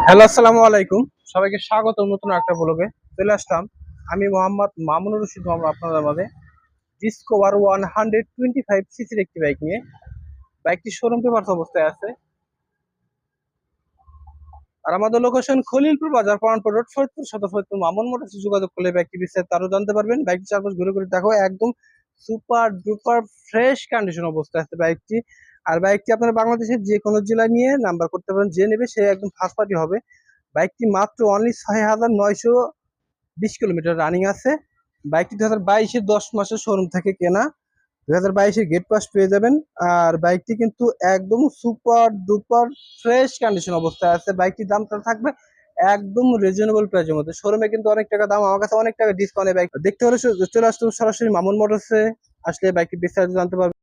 Hello, আসসালামু আলাইকুম। সবাইকে স্বাগত নতুন একটা ব্লগে। চলে আসলাম আমি মোহাম্মদ মামুনুর রশিদ মোহাম্মদ আপনাদের মাঝে ডিসকভার 125 সিসির একটি বাইক নিয়ে। বাইকটি শোরুম পেপারস অবস্থায় আছে। আর আমাদের লোকেশন খলিলপুর বাজার, পাওয়ানপুর রোড, ফরিদপুর সদর, ফরিদপুর মামুন মোটরসে যোগাযোগ করলে বাইকটি বিস্তারিত আরো জানতে পারবেন। বাইকটি চারপাশ ঘুরে ঘুরে দেখো, একদম সুপার ডুপার ফ্রেশ কন্ডিশন অবস্থায় আছে বাইকটি। আর বাইকটি আপনারা বাংলাদেশের যে কোনো জেলায় নিয়ে নাম্বার করতে পারেন, যে নেবে সে একদম ফার্স্ট পার্টি হবে। বাইকটি মাত্র অনলি 6,920 কিলোমিটার রানিং আছে। বাইকটি 2022-এর 10 মাসের শোরুম থেকে কেনা। 2022-এর গেট পাস পেয়ে যাবেন। আর বাইকটি কিন্তু একদম সুপার ডুপার ফ্রেশ কন্ডিশন অবস্থায় আছে। বাইকটির দামটা থাকবে একদম রিজনেবল প্রাইসের মধ্যে। শোরুমে কিন্তু অনেক টাকা দাম, আমার কাছে অনেক টাকা ডিসকাউন্টে বাইক দেখতে হলে চলে আসতে সরাসরি মামুন মোটরসে আসলে বাইকটি বিস্তারিত জানতে পারবেন।